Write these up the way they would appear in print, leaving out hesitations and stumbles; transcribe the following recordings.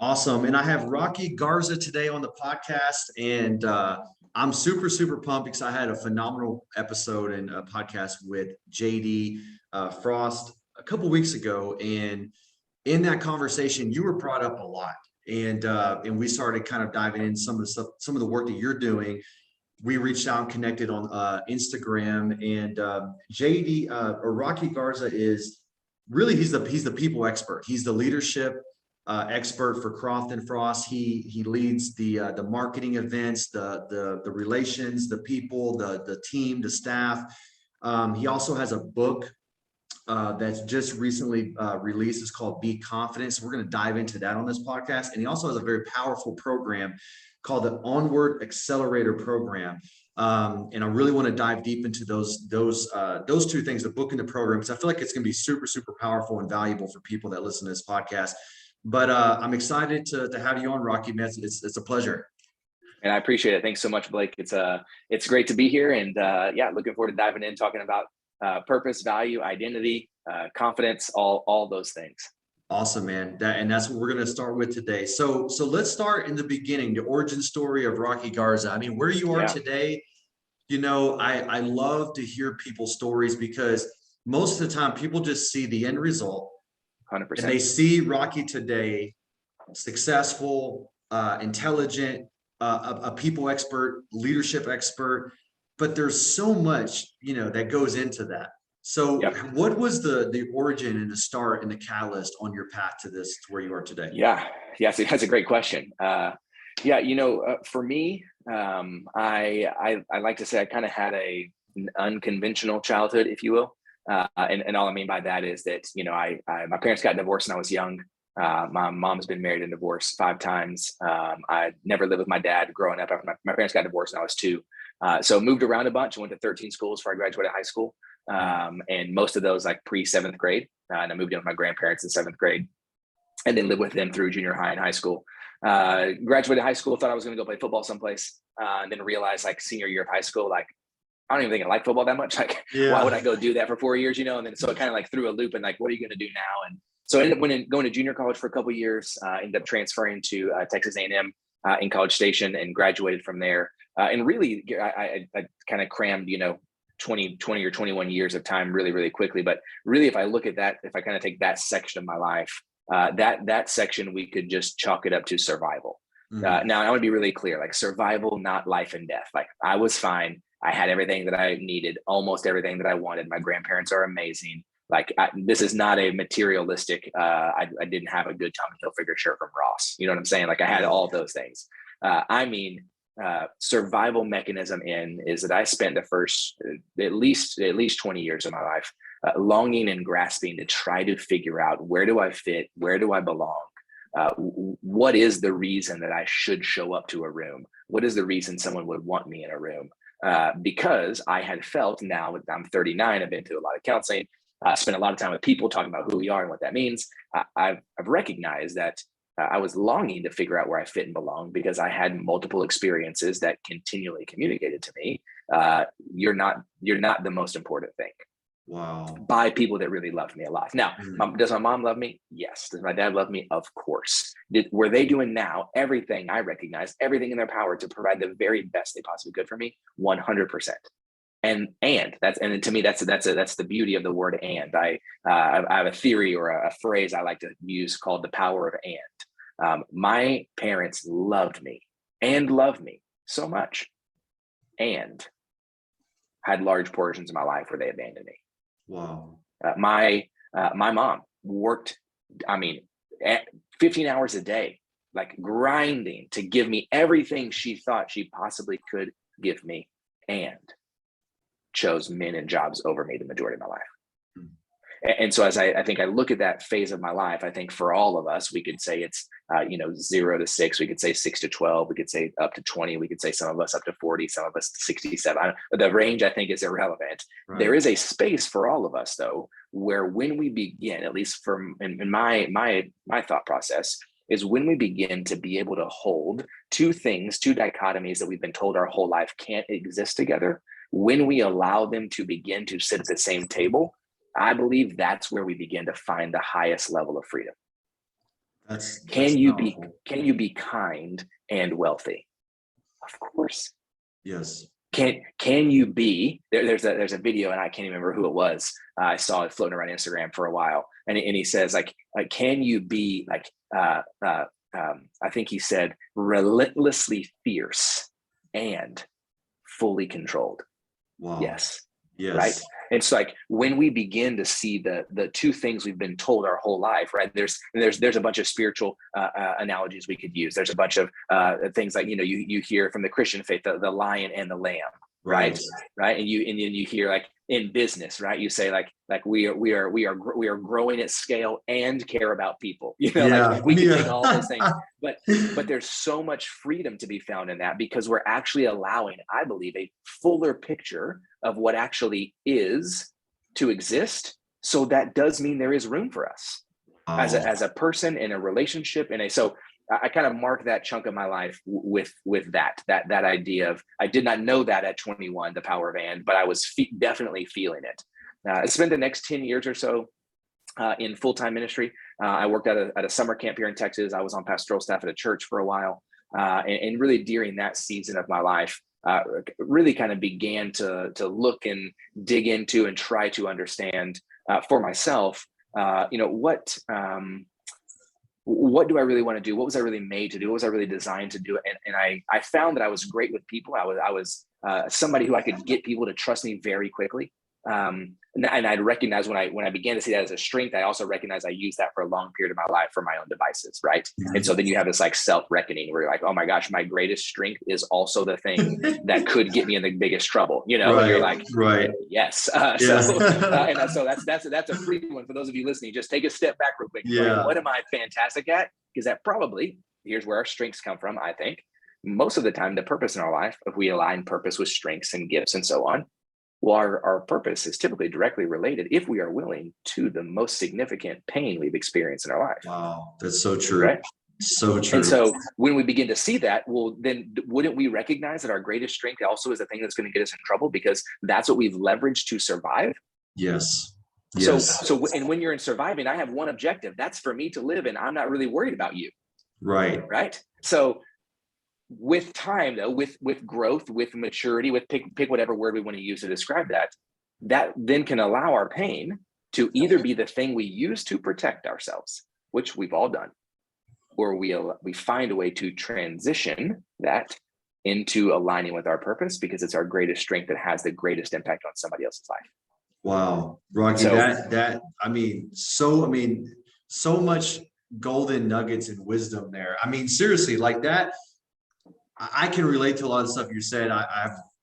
Awesome. And I have Rocky Garza today on the podcast. And I'm super, super pumped because I had a phenomenal episode and a podcast with JD Frost a couple weeks ago. And in that conversation, you were brought up a lot. And we started kind of diving in some of the stuff, some of the work that you're doing. We reached out and connected on Instagram, and JD or Rocky Garza is really he's the people expert. He's the leadership expert for Croft and Frost. He leads the marketing events, the relations, the people, the team, the staff. He also has a book that's just recently released. It's called Be Confident. So we're going to dive into that on this podcast. And he also has a very powerful program called the Onward Accelerator Program. And I really want to dive deep into those two things, the book and the program, because I feel like it's going to be super, super powerful and valuable for people that listen to this podcast. But I'm excited to have you on, Rocky, man. It's a pleasure. And I appreciate it. Thanks so much, Blake. It's great to be here. And yeah, looking forward to diving in, talking about purpose, value, identity, confidence, all those things. Awesome, man. That's what we're going to start with today. So let's start in the beginning, the origin story of Rocky Garza. I mean, where you are today, I love to hear people's stories because most of the time people just see the end result. 100%. And they see Rocky today, successful, intelligent, a people expert, leadership expert, but there's so much, that goes into that. So what was the origin and the start and the catalyst on your path to where you are today? Yeah, so that's a great question. For me, I like to say I kind of had an unconventional childhood, if you will. And all I mean by that is that, my parents got divorced when I was young. My mom's been married and divorced 5 times. I never lived with my dad growing up after my parents got divorced when I was 2. So moved around a bunch. I went to 13 schools before I graduated high school. And most of those like pre-7th grade. And I moved in with my grandparents in 7th grade and then lived with them through junior high and high school. Graduated high school, thought I was going to go play football someplace. And then realized like senior year of high school, like, I don't even think I like football that much. Like, why would I go do that for 4 years, And then so it kind of like threw a loop and like, what are you going to do now? And so I ended up going to junior college for a couple of years, ended up transferring to Texas A&M in College Station and graduated from there. And really, I kind of crammed, 20 or 21 years of time really, really quickly. But really, if I look at that, if I kind of take that section of my life, that section, we could just chalk it up to survival. Now, I want to be really clear, like survival, not life and death. Like I was fine. I had everything that I needed, almost everything that I wanted. My grandparents are amazing. Like this is not a materialistic, I didn't have a good Tommy Hilfiger shirt from Ross. You know what I'm saying? Like I had all of those things. Survival mechanism is that I spent the first at least 20 years of my life longing and grasping to try to figure out, where do I fit? Where do I belong? What is the reason that I should show up to a room? What is the reason someone would want me in a room? Because I had felt, now I'm 39, I've been to a lot of counseling, spent a lot of time with people talking about who we are and what that means. I've recognized that I was longing to figure out where I fit and belong because I had multiple experiences that continually communicated to me, you're not the most important thing. Wow. By people that really loved me a lot. Now, does my mom love me? Yes. Does my dad love me? Of course. Were they doing now everything I recognize, everything in their power to provide the very best they possibly could for me? 100%. And to me, that's the beauty of the word and. I have a theory or a phrase I like to use called the power of and. My parents loved me and love me so much, and had large portions of my life where they abandoned me. Wow. My mom worked, 15 hours a day, like grinding to give me everything she thought she possibly could give me, and chose men and jobs over me the majority of my life. And so as I think I look at that phase of my life, I think for all of us, we could say it's, 0 to 6, we could say 6 to 12, we could say up to 20, we could say some of us up to 40, some of us to 67. The range, I think, is irrelevant. Right. There is a space for all of us, though, where when we begin, at least in my thought process, is when we begin to be able to hold two dichotomies that we've been told our whole life can't exist together. When we allow them to begin to sit at the same table, I believe that's where we begin to find the highest level of freedom. That's powerful. Can you be kind and wealthy? Of course. Yes. Can you be there's a video, and I can't even remember who it was. I saw it floating around Instagram for a while, and he says like can you be like I think he said relentlessly fierce and fully controlled. Wow. Yes. Right. Yes. It's like when we begin to see the two things we've been told our whole life, right? There's a bunch of spiritual analogies we could use. There's a bunch of things like, you hear from the Christian faith, the lion and the lamb, right? Right. And then you hear like in business, right? You say like we are growing at scale and care about people, like we can take all those things, but there's so much freedom to be found in that, because we're actually allowing, I believe, a fuller picture of what actually is to exist. So that does mean there is room for us as a person in a relationship. So I kind of mark that chunk of my life with that idea of, I did not know that at 21, the power of and, but I was definitely feeling it. I spent the next 10 years or so in full-time ministry. I worked at a summer camp here in Texas. I was on pastoral staff at a church for a while. And really during that season of my life, really kind of began to look and dig into and try to understand for myself, what do I really want to do? What was I really made to do? What was I really designed to do? And I found that I was great with people. I was somebody who I could get people to trust me very quickly. And I'd recognize when I began to see that as a strength, I also recognized I used that for a long period of my life for my own devices, right? And so then you have this like self-reckoning where you're like, oh my gosh, my greatest strength is also the thing that could get me in the biggest trouble, Right, and you're like, right. yes. Yes. So that's a free one for those of you listening. Just take a step back real quick. Yeah. Like, what am I fantastic at? Because that probably, here's where our strengths come from, I think. Most of the time, the purpose in our life, if we align purpose with strengths and gifts and so on, well, our purpose is typically directly related, if we are willing, to the most significant pain we've experienced in our life. Wow, that's so true. Right? So true. And so when we begin to see that, well, then wouldn't we recognize that our greatest strength also is the thing that's going to get us in trouble, because that's what we've leveraged to survive? Yes. So and when you're in surviving, I have one objective. That's for me to live, and I'm not really worried about you. Right. So with time, though, with growth, with maturity, with pick whatever word we want to use to describe that then can allow our pain to either be the thing we use to protect ourselves, which we've all done, or we find a way to transition that into aligning with our purpose, because it's our greatest strength that has the greatest impact on somebody else's life. Wow, Rocky, so much golden nuggets and wisdom there. I mean, seriously, like that, I can relate to a lot of stuff you said.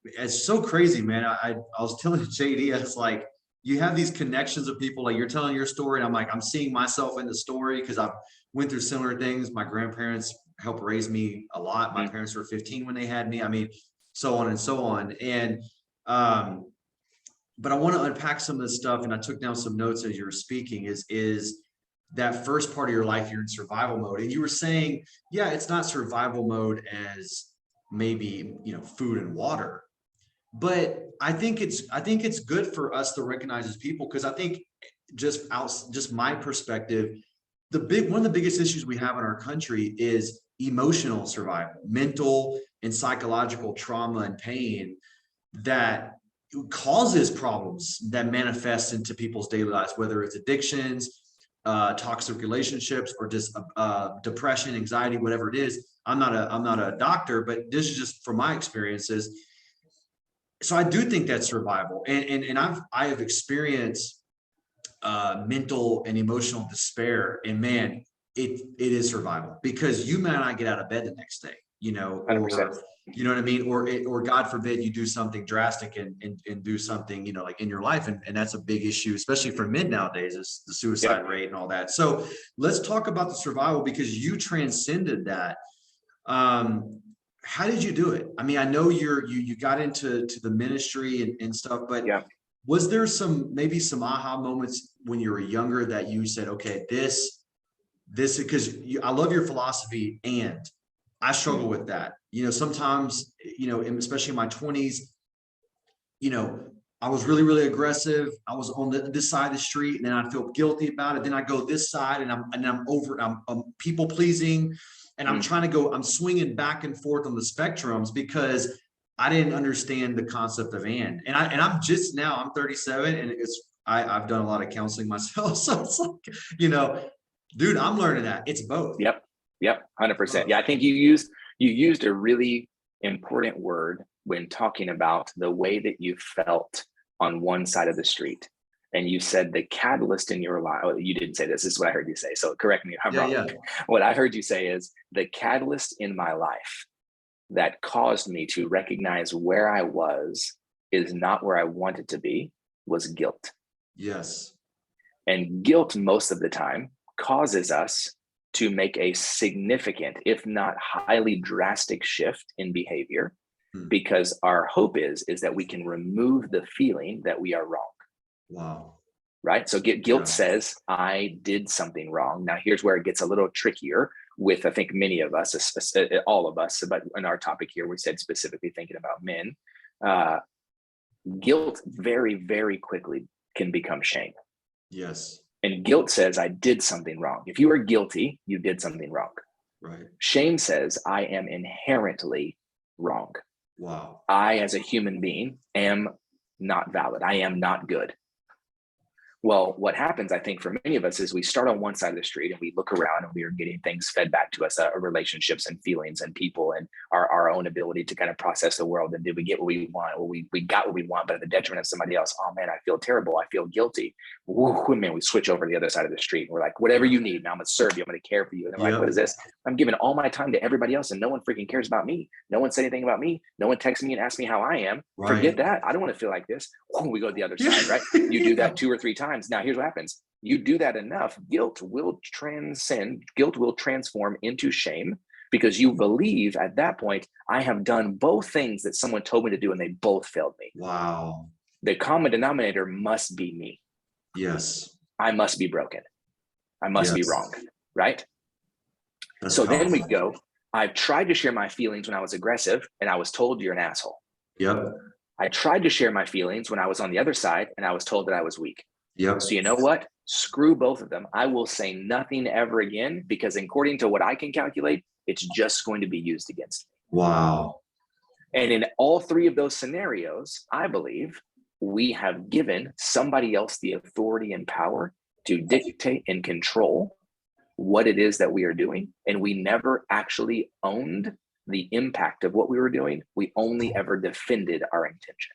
It's so crazy, man. I was telling JD, I was like, you have these connections of people, like you're telling your story, and I'm like, I'm seeing myself in the story because I've went through similar things. My grandparents helped raise me a lot. My parents were 15 when they had me. I mean, so on and so on. And but I want to unpack some of this stuff, and I took down some notes as you were speaking, is that first part of your life, you're in survival mode. And you were saying, yeah, it's not survival mode as maybe, food and water, but I think it's good for us to recognize as people, because I think just my perspective, one of the biggest issues we have in our country is emotional survival, mental and psychological trauma and pain that causes problems that manifest into people's daily lives, whether it's addictions, toxic relationships, or just depression, anxiety, whatever it is. I'm not a doctor, but this is just from my experiences. So I do think that's survival, and I have experienced mental and emotional despair, and man, it is survival, because you may not get out of bed the next day, 100%. You know what I mean? Or God forbid you do something drastic and do something, like in your life. And that's a big issue, especially for men nowadays, is the suicide rate and all that. So let's talk about the survival, because you transcended that. How did you do it? I mean, I know you got into the ministry and stuff, but was there maybe some aha moments when you were younger that you said, okay, this, because I love your philosophy, and I struggle with that. Sometimes, especially in my 20s, I was really, really aggressive. I was on this side of the street, and then I feel guilty about it. Then I go this side, and I'm people pleasing, and I'm trying to go. I'm swinging back and forth on the spectrums because I didn't understand the concept of I'm just now. I'm 37, and I've done a lot of counseling myself, so it's like, dude, I'm learning that it's both. Yep. 100%. Yeah, I think you used a really important word when talking about the way that you felt on one side of the street. And you said the catalyst in your life. Oh, you didn't say this. This is what I heard you say. So correct me if I'm wrong. Yeah. What I heard you say is the catalyst in my life that caused me to recognize where I was is not where I wanted to be was guilt. Yes. And guilt most of the time causes us to make a significant, if not highly drastic shift in behavior, because our hope is that we can remove the feeling that we are wrong. Wow. Right? So guilt says, I did something wrong. Now, here's where it gets a little trickier with, I think, many of us, all of us, but in our topic here, we said specifically thinking about men, guilt very, very quickly can become shame. Yes. And guilt says, I did something wrong. If you are guilty, you did something wrong. Right. Shame says, I am inherently wrong. Wow. I, as a human being, am not valid. I am not good. Well, what happens, I think, for many of us is we start on one side of the street and we look around and we are getting things fed back to us, relationships and feelings and people and our own ability to kind of process the world. And did we get what we want? Well, we got what we want, but at the detriment of somebody else. Oh, man, I feel terrible. I feel guilty. Woo, man, we switch over to the other side of the street. And we're like, whatever you need. Now I'm going to serve you. I'm going to care for you. And they're like, what is this? I'm giving all my time to everybody else and no one freaking cares about me. No one said anything about me. No one texts me and asks me how I am. Right. Forget that. I don't want to feel like this. Ooh, we go to the other side, right? You do that 2 or 3 times. Now, here's what happens. You do that enough, guilt will transform into shame because you believe at that point, I have done both things that someone told me to do and they both failed me. Wow. The common denominator must be me. Yes. I must be broken. I must be wrong, right? That's so powerful. Then we go, I've tried to share my feelings when I was aggressive and I was told you're an asshole. Yep. I tried to share my feelings when I was on the other side and I was told that I was weak. Yep. So you know what? Screw both of them. I will say nothing ever again because according to what I can calculate, it's just going to be used against me. Wow. And in all 3 of those scenarios, I believe we have given somebody else the authority and power to dictate and control what it is that we are doing. And we never actually owned the impact of what we were doing. We only ever defended our intention.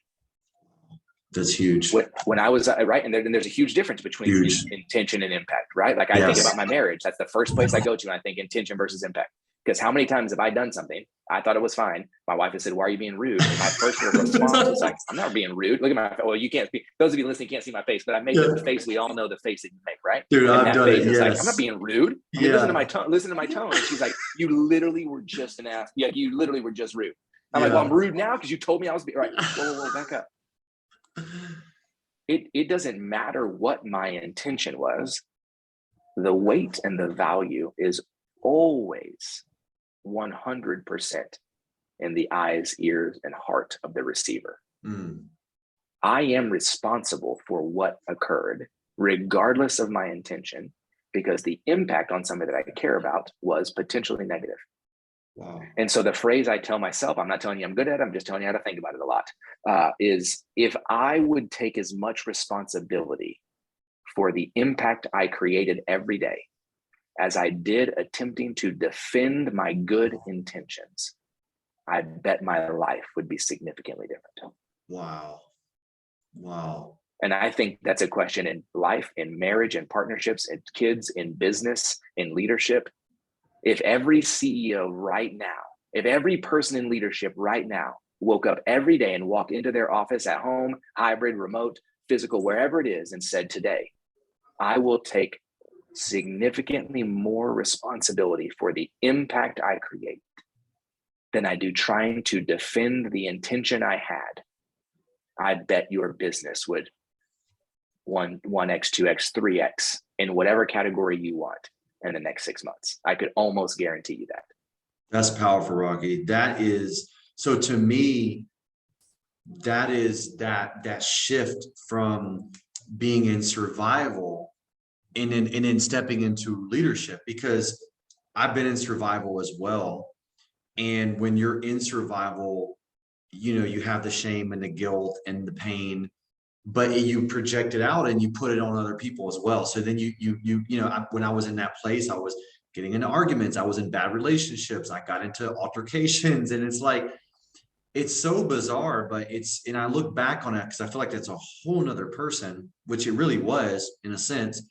That's huge. When I was right, and there's a huge difference between intention and impact, right? Like I think about my marriage. That's the first place I go to, and I think intention versus impact. Because how many times have I done something? I thought it was fine. My wife has said, "Why are you being rude?" And my first response was like, "I'm not being rude. Look at my." Well, you can't. Those of you listening can't see my face, but I made the face. We all know the face that you make, right? Dude, and I've done it. Yes. Like, I'm not being rude. I mean, listen to my tone. Listen to my tone. And she's like, "You literally were just an ass. Yeah, you literally were just rude." I'm like, "Well, I'm rude now because you told me I was being right." Whoa, back up. It doesn't matter what my intention was. The weight and the value is always 100% in the eyes, ears, and heart of the receiver. I am responsible for what occurred, regardless of my intention, because the impact on somebody that I care about was potentially negative. Wow. And so the phrase I tell myself, I'm not telling you I'm good at it, I'm just telling you how to think about it a lot, is if I would take as much responsibility for the impact I created every day as I did attempting to defend my good intentions, I bet my life would be significantly different. Wow. And I think that's a question in life, in marriage, in partnerships, in kids, in business, in leadership. If every CEO right now, if every person in leadership right now woke up every day and walked into their office at home, hybrid, remote, physical, wherever it is, and said, today, I will take significantly more responsibility for the impact I create than I do trying to defend the intention I had, I bet your business would 1x, 2x, 3x in whatever category you want in the next 6 months. I could almost guarantee you that. That's powerful, Rocky. That is, so to me, that is that shift from being in survival and then stepping into leadership, because I've been in survival as well. And when you're in survival, you have the shame and the guilt and the pain, but you project it out and you put it on other people as well. So then when I was in that place, I was getting into arguments, I was in bad relationships, I got into altercations, and it's like, it's so bizarre, but and I look back on it because I feel like that's a whole nother person, which it really was in a sense.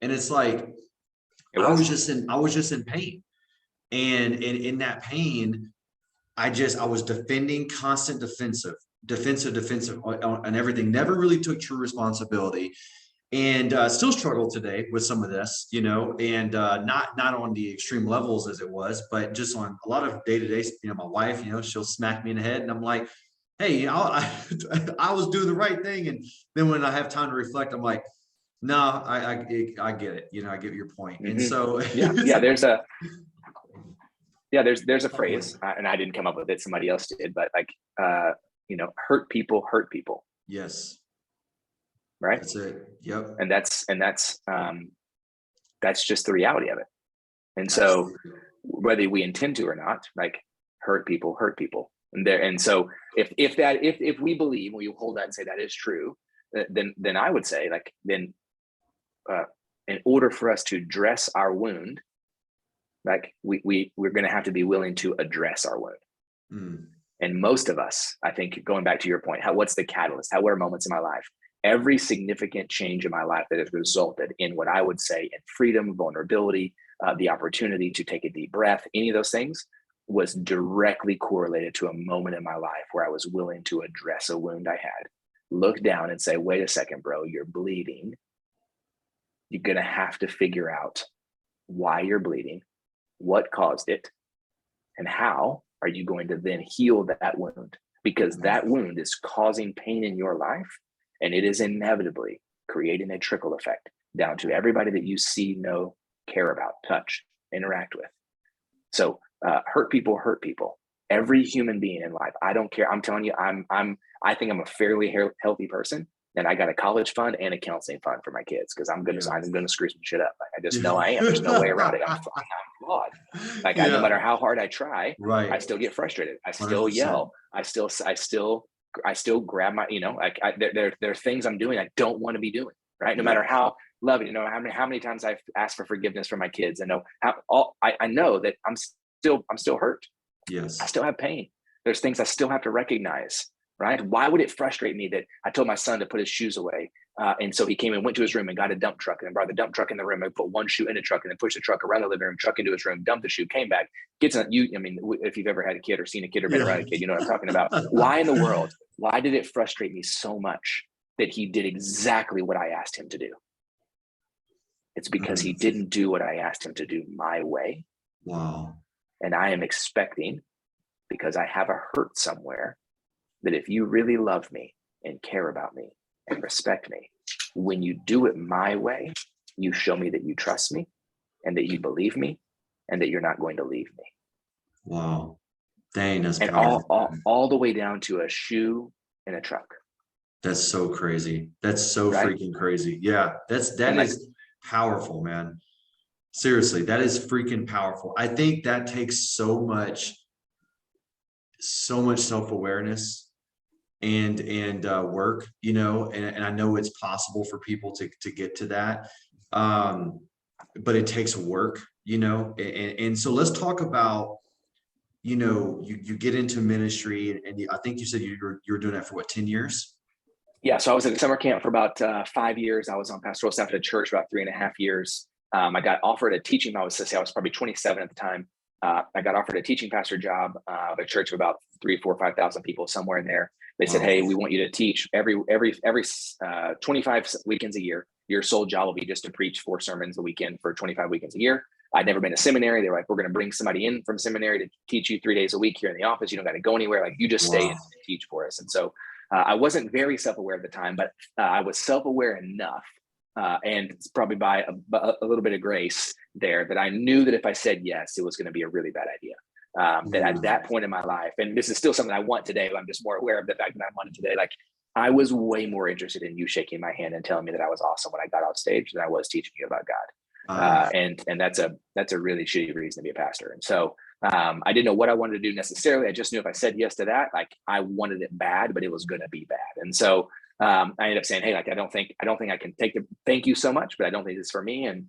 And it's like, I was just in pain. And in that pain, I was defending, constant defensive on everything, never really took true responsibility, and still struggle today with some of this, and not on the extreme levels as it was, but just on a lot of day-to-day. My wife, she'll smack me in the head, and I'm like, hey, I was doing the right thing. And then when I have time to reflect, I'm like, no, I get it. I get your point. And so there's a phrase, and I didn't come up with it, somebody else did, but like, hurt people hurt people. Yes. Right. That's it. Yep. And that's just the reality of it. And so whether we intend to or not, like, hurt people hurt people. And so if we believe, we hold that and say that is true, then I would say, like, then in order for us to dress our wound, like, we're going to have to be willing to address our wound. And most of us, I think, going back to your point, what's the catalyst? What are moments in my life? Every significant change in my life that has resulted in what I would say in freedom, vulnerability, the opportunity to take a deep breath, any of those things was directly correlated to a moment in my life where I was willing to address a wound I had, look down and say, wait a second, bro, you're bleeding. You're going to have to figure out why you're bleeding, what caused it, and how are you going to then heal that wound? Because that wound is causing pain in your life, and it is inevitably creating a trickle effect down to everybody that you see, know, care about, touch, interact with. So hurt people hurt people. Every human being in life. I don't care. I'm telling you, I think I'm a fairly healthy person, and I got a college fund and a counseling fund for my kids because I'm gonna screw some shit up. Like, I just know I am. There's no way around it. I'm flawed. Like, no matter how hard I try, right, I still get frustrated. I still 100%. Yell. I still grab my, there are things I'm doing I don't want to be doing. Right. No matter how loving, how many times I've asked for forgiveness from my kids. I know that I'm still hurt. Yes. I still have pain. There's things I still have to recognize. Right. Why would it frustrate me that I told my son to put his shoes away? And so he came and went to his room and got a dump truck and brought the dump truck in the room and put one shoe in the truck and then pushed the truck around the living room, truck into his room, dumped the shoe, came back, if you've ever had a kid or seen a kid or been around a kid, you know what I'm talking about. Why in the world? Why did it frustrate me so much that he did exactly what I asked him to do? It's because he didn't do what I asked him to do my way. Wow. And I am expecting, because I have a hurt somewhere, that if you really love me and care about me and respect me, when you do it my way, you show me that you trust me and that you believe me and that you're not going to leave me. Wow. Dang, that's and powerful. all the way down to a shoe in a truck. That's so crazy. That's so freaking crazy. Yeah, that is powerful, man. Seriously, that is freaking powerful. I think that takes so much self-awareness and work, and I know it's possible for people to get to that. But it takes work, and so let's talk about, you get into ministry, and I think you said you're doing that for what, 10 years? Yeah. So I was at summer camp for about 5 years. I was on pastoral staff at a church about 3.5 years. I got offered a teaching. I was probably 27 at the time. I got offered a teaching pastor job at a church of about 3,000, 4,000, 5,000 people, somewhere in there. They said, hey, we want you to teach every 25 weekends a year. Your sole job will be just to preach 4 sermons a weekend for 25 weekends a year. I'd never been to seminary. They were like, we're going to bring somebody in from seminary to teach you 3 days a week here in the office. You don't got to go anywhere. Like, you just stay and teach for us. And so I wasn't very self-aware at the time, but I was self-aware enough, and it's probably by a little bit of grace there, that I knew that if I said yes, it was going to be a really bad idea. That at that point in my life, and this is still something I want today, but I'm just more aware of the fact that I want it today. Like, I was way more interested in you shaking my hand and telling me that I was awesome when I got off stage than I was teaching you about God. And that's a really shitty reason to be a pastor. And so I didn't know what I wanted to do necessarily. I just knew if I said yes to that, like, I wanted it bad, but it was going to be bad. And so I ended up saying, hey, like, I don't think I can take the thank you so much, but I don't think it's for me. And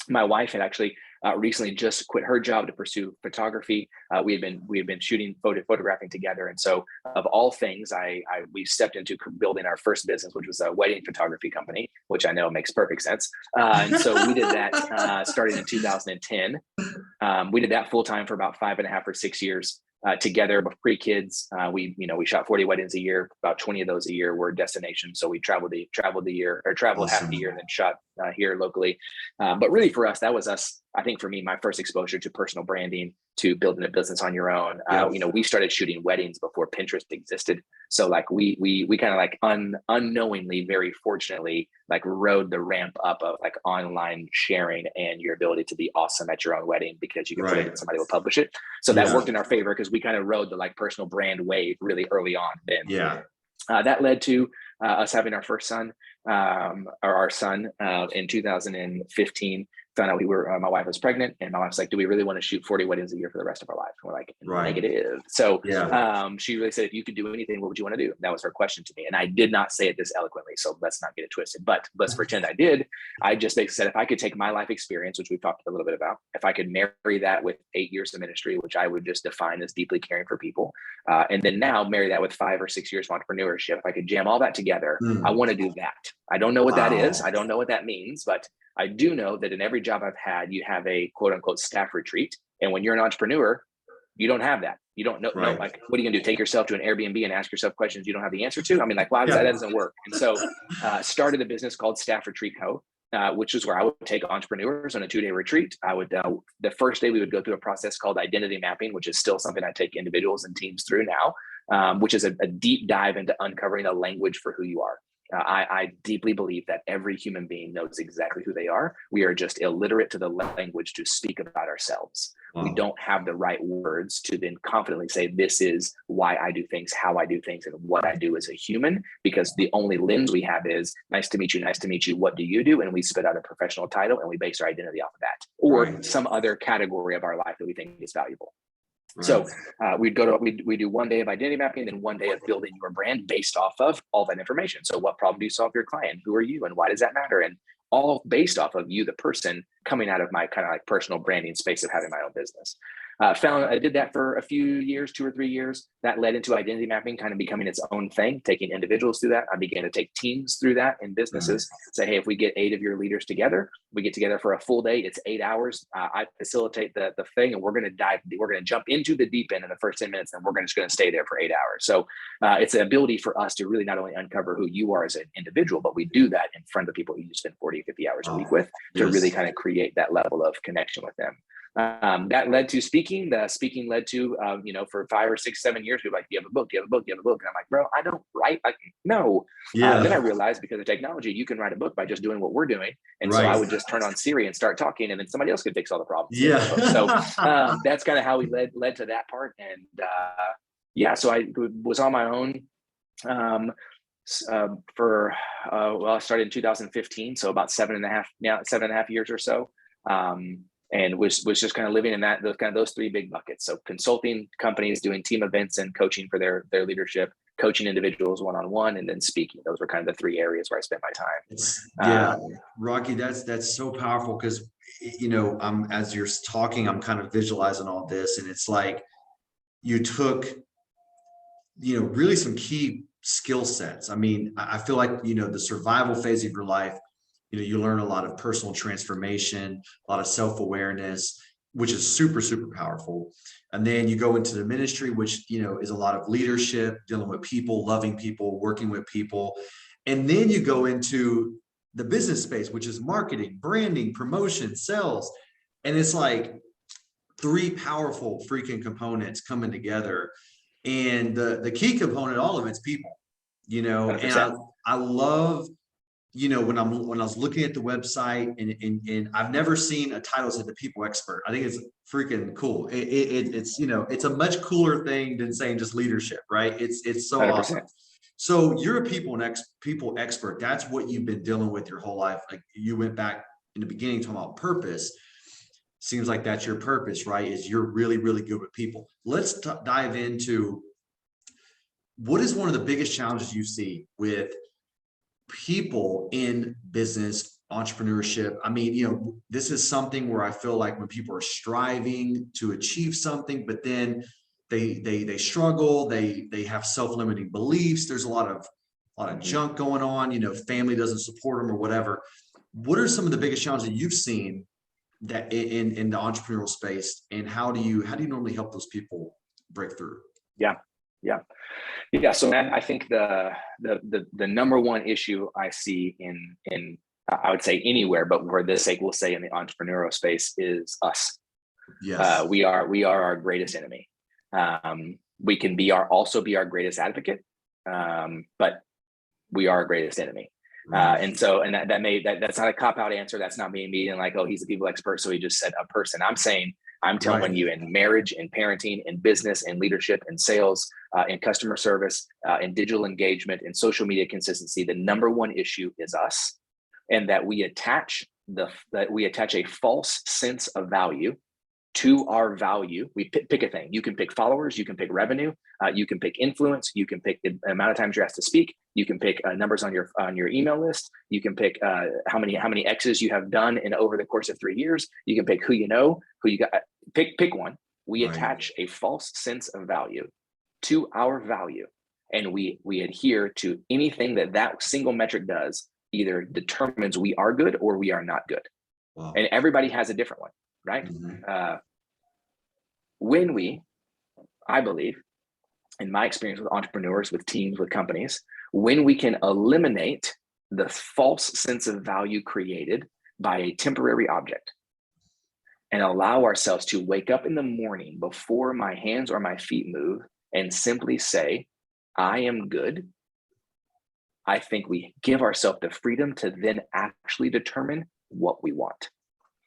my wife had actually recently just quit her job to pursue photography. We had been shooting photographing together, and so of all things, we stepped into building our first business, which was a wedding photography company, which I know makes perfect sense. And so we did that starting in 2010. We did that full time for about 5.5 or 6 years. Together, but pre-kids, we shot 40 weddings a year. About 20 of those a year were destinations. So we traveled the year, or traveled half the year, and then shot here locally. But really, for us, that was I think for me, my first exposure to personal branding, to building a business on your own. We started shooting weddings before Pinterest existed. So like we kind of like unknowingly, very fortunately, like rode the ramp up of like online sharing and your ability to be awesome at your own wedding because you can put it and somebody will publish it. So that worked in our favor because we kind of rode the like personal brand wave really early on then. That led to us having our first son, or our son, in 2015. Found out my wife was pregnant, and my wife's like, do we really want to shoot 40 weddings a year for the rest of our life? And we're like, negative. So she really said, if you could do anything, what would you want to do? And that was her question to me. And I did not say it this eloquently, so let's not get it twisted, but let's pretend I did. I just basically said, if I could take my life experience, which we've talked a little bit about, if I could marry that with 8 years of ministry, which I would just define as deeply caring for people, and then now marry that with 5 or 6 years of entrepreneurship, if I could jam all that together, I want to do that. I don't know what that is. I don't know what that means, but I do know that in every job I've had, you have a quote unquote staff retreat. And when you're an entrepreneur, you don't have that. You don't know, like, what are you gonna do? Take yourself to an Airbnb and ask yourself questions you don't have the answer to? I mean, like, why that doesn't work? And so started a business called Staff Retreat Co., which is where I would take entrepreneurs on a 2-day retreat. I would, the first day we would go through a process called identity mapping, which is still something I take individuals and teams through now, which is a deep dive into uncovering a language for who you are. I deeply believe that every human being knows exactly who they are. We are just illiterate to the language to speak about ourselves. We don't have the right words to then confidently say, this is why I do things, how I do things, and what I do as a human, because the only lens we have is nice to meet you. What do you do? And we spit out a professional title and we base our identity off of that, or some other category of our life that we think is valuable. So we do 1 day of identity mapping, then 1 day of building your brand based off of all that information. So what problem do you solve for your client? Who are you? And why does that matter? And all based off of you, the person, coming out of my kind of like personal branding space of having my own business. I did that for a few years, 2 or 3 years. That led into identity mapping kind of becoming its own thing, taking individuals through that. I began to take teams through that in businesses. Say, hey, if we get 8 of your leaders together, we get together for a full day. It's 8 hours. I facilitate the thing, and we're going to jump into the deep end in the first 10 minutes, and we're just going to stay there for 8 hours. So it's an ability for us to really not only uncover who you are as an individual, but we do that in front of the people who you spend 40, 50 hours a week with to really kind of create that level of connection with them. That led to speaking. The speaking led to, for 5 or 6, 7 years, people were like, do you have a book? Do you have a book? Do you have a book? And I'm like, bro, I don't write. Like, no. Then I realized, because of technology, you can write a book by just doing what we're doing. And so I would just turn on Siri and start talking, and then somebody else could fix all the problems. So that's kind of how we led to that part. And so I was on my own I started in 2015. So about 7.5 years or so. And was just kind of living in those 3 big buckets. So consulting companies, doing team events and coaching for their leadership, coaching individuals one-on-one, and then speaking. Those were kind of the 3 areas where I spent my time. Rocky, that's so powerful, because, as you're talking, I'm kind of visualizing all this, and it's like you took, really some key skill sets. I mean, I feel like, the survival phase of your life, you learn a lot of personal transformation, a lot of self-awareness, which is super, super powerful. And then you go into the ministry, which, is a lot of leadership, dealing with people, loving people, working with people. And then you go into the business space, which is marketing, branding, promotion, sales. And it's like 3 powerful freaking components coming together. And the key component, all of it's people, and I love when I was looking at the website, and I've never seen a title that said the people expert. I think it's freaking cool. It's it's a much cooler thing than saying just leadership, right? It's so 100%. awesome. So you're a people expert. That's what you've been dealing with your whole life. Like you went back in the beginning talking about purpose. Seems like that's your purpose, right? Is you're really, really good with people. Let's dive into what is one of the biggest challenges you see with people in business, entrepreneurship. I mean, this is something where I feel like when people are striving to achieve something, but then they struggle, they have self-limiting beliefs. There's a lot of junk going on, family doesn't support them or whatever. What are some of the biggest challenges that you've seen that in the entrepreneurial space, and how do you normally help those people break through? Yeah. So Matt, I think the number one issue I see in I would say anywhere, but for this sake, we'll say in the entrepreneurial space, is us. Yes. We are our greatest enemy. We can also be our greatest advocate, but we are our greatest enemy. And that's not a cop-out answer. That's not me being like, oh, he's a people expert, so he just said a person. I'm telling you, in marriage, in parenting, in business, in leadership, in sales, in customer service, in digital engagement, in social media consistency, the number one issue is us, and that we attach a false sense of value to our value. We pick a thing. You can pick followers, you can pick revenue, you can pick influence, you can pick the amount of times you're asked to speak, you can pick numbers on your email list, you can pick how many X's you have done in over the course of 3 years, you can pick who you got. Pick one. We attach a false sense of value to our value, and we adhere to anything that single metric does, either determines we are good or we are not good. Wow. And everybody has a different one, right? Mm-hmm. I believe, in my experience with entrepreneurs, with teams, with companies, when we can eliminate the false sense of value created by a temporary object and allow ourselves to wake up in the morning before my hands or my feet move and simply say, I am good, I think we give ourselves the freedom to then actually determine what we want.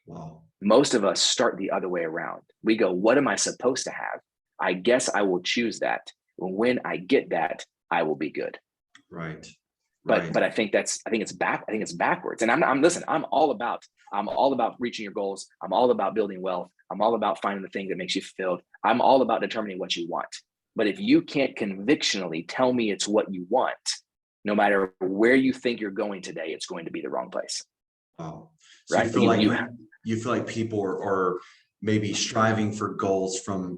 Wow. Most of us start the other way around. We go, what am I supposed to have? I guess I will choose that. When I get that, I will be good. Right. But I think it's backwards. And I'm all about reaching your goals. I'm all about building wealth. I'm all about finding the thing that makes you fulfilled. I'm all about determining what you want. But if you can't convictionally tell me it's what you want, no matter where you think you're going today, it's going to be the wrong place. Wow. So right? You feel like people are maybe striving for goals from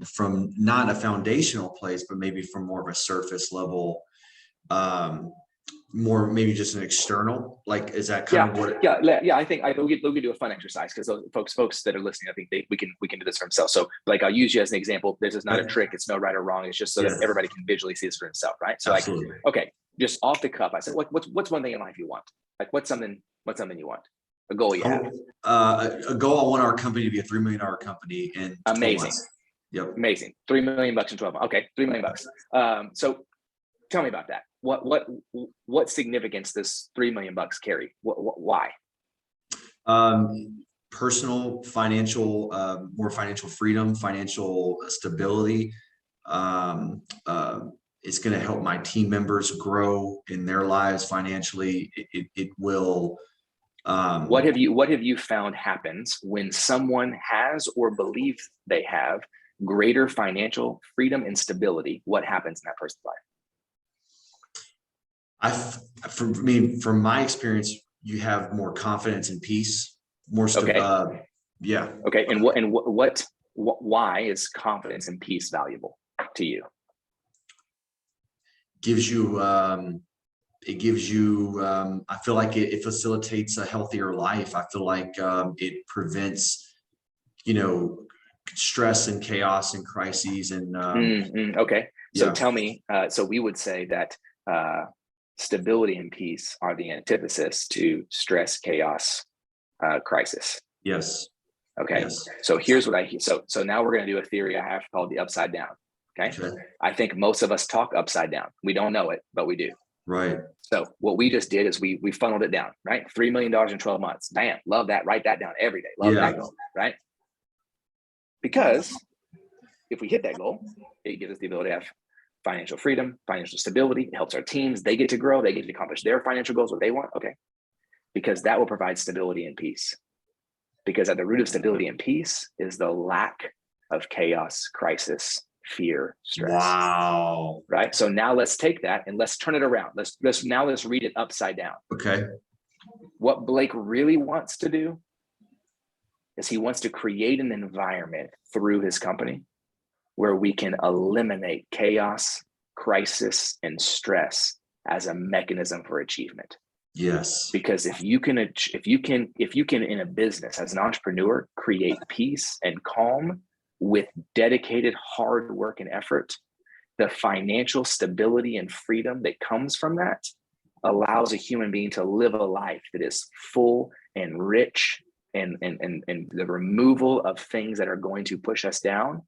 not a foundational place, but maybe from more of a surface level, more maybe just an external, like, is that kind of what I think we could do a fun exercise, because folks that are listening, I think we can do this for themselves. So like, I'll use you as an example. This is not a trick. It's no right or wrong. It's just so that everybody can visually see this for himself, right? So absolutely. Like, okay, just off the cuff, I said, what's one thing in life you want? Like, what's something you want? A goal you have? A goal. I want our company to be a $3 million company in 12 months. Yep. Amazing. $3 million in 12 months. Okay. $3 million. So tell me about that. What significance does $3 million carry? Why? Personal, financial, more financial freedom, financial stability. It's going to help my team members grow in their lives financially. It will. What have you found happens when someone has or believes they have greater financial freedom and stability? What happens in that person's life? From my experience, you have more confidence and peace, more Okay. And why is confidence and peace valuable to you? It gives you, I feel like it facilitates a healthier life. I feel like it prevents, stress and chaos and crises. And okay. So tell me, so we would say that stability and peace are the antithesis to stress, chaos, crisis. Yes. Okay. Yes. So here's what so now we're going to do a theory I have called the upside down. Okay. I think most of us talk upside down. We don't know it, but we do. Right. So what we just did is we funneled it down, right? $3 million in 12 months. Bam, love that. Write that down every day. Love that goal, right? Because if we hit that goal, it gives us the ability to have financial freedom, financial stability. It helps our teams. They get to grow. They get to accomplish their financial goals, what they want. Okay. Because that will provide stability and peace. Because at the root of stability and peace is the lack of chaos, crisis, fear, stress. Wow. Right. So now let's take that and let's turn it around. Let's read it upside down. Okay. What Blake really wants to do is he wants to create an environment through his company where we can eliminate chaos, crisis, and stress as a mechanism for achievement. Yes. Because if you can in a business as an entrepreneur create peace and calm with dedicated hard work and effort, the financial stability and freedom that comes from that allows a human being to live a life that is full and rich and the removal of things that are going to push us down.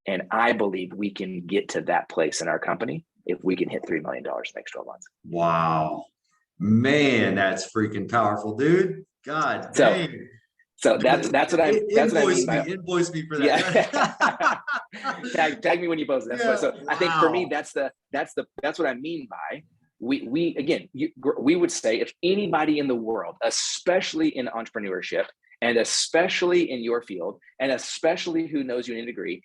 And I believe we can get to that place in our company if we can hit $3 million in the next 12 months. Wow. Man, that's freaking powerful, dude. God dang. So that's what I mean by invoice me for that. Yeah. tag me when you post it. That's so I think for me that's what I mean by we would say if anybody in the world, especially in entrepreneurship and especially in your field and especially who knows you in a degree,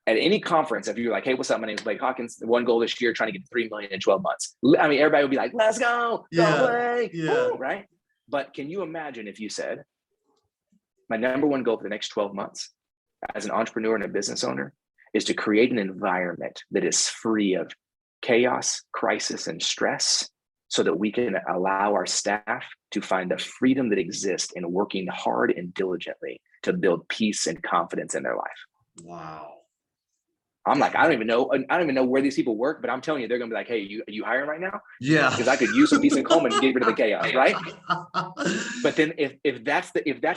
at any conference, if you're like, hey, what's up? My name is Blake Hawkins. One goal this year, trying to get to 3 million in 12 months. I mean, everybody would be like, let's go. Go Blake. Yeah. Woo, right? But can you imagine if you said, my number one goal for the next 12 months as an entrepreneur and a business owner is to create an environment that is free of chaos, crisis, and stress so that we can allow our staff to find the freedom that exists in working hard and diligently to build peace and confidence in their life. Wow. I'm like, I don't even know where these people work, but I'm telling you, they're gonna be like, hey, you hiring right now? Yeah. Because I could use some peace and calm and get rid of the chaos, right? But then if that's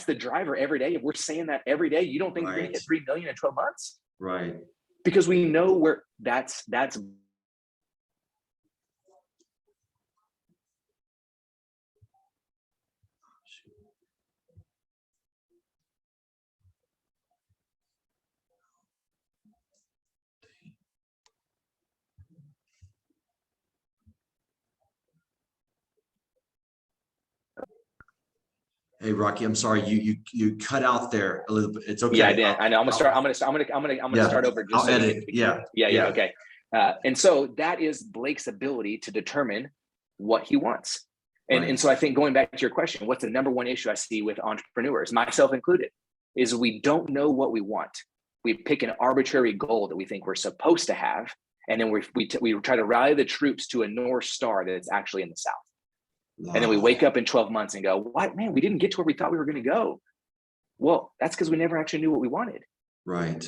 the driver every day, if we're saying that every day, you don't think you're gonna hit 3 million in 12 months? Right. Because we know where that's Hey, Rocky, I'm sorry. You cut out there a little bit. It's okay. Yeah, I did. I know. I'm gonna start over. Just I'll so edit. Yeah. Okay. And so that is Blake's ability to determine what he wants. And so I think going back to your question, what's the number one issue I see with entrepreneurs, myself included, is we don't know what we want. We pick an arbitrary goal that we think we're supposed to have, and then we try to rally the troops to a North Star that's actually in the South. Wow. And then we wake up in 12 months and go, what, man, we didn't get to where we thought we were going to go. Well, that's because we never actually knew what we wanted. Right.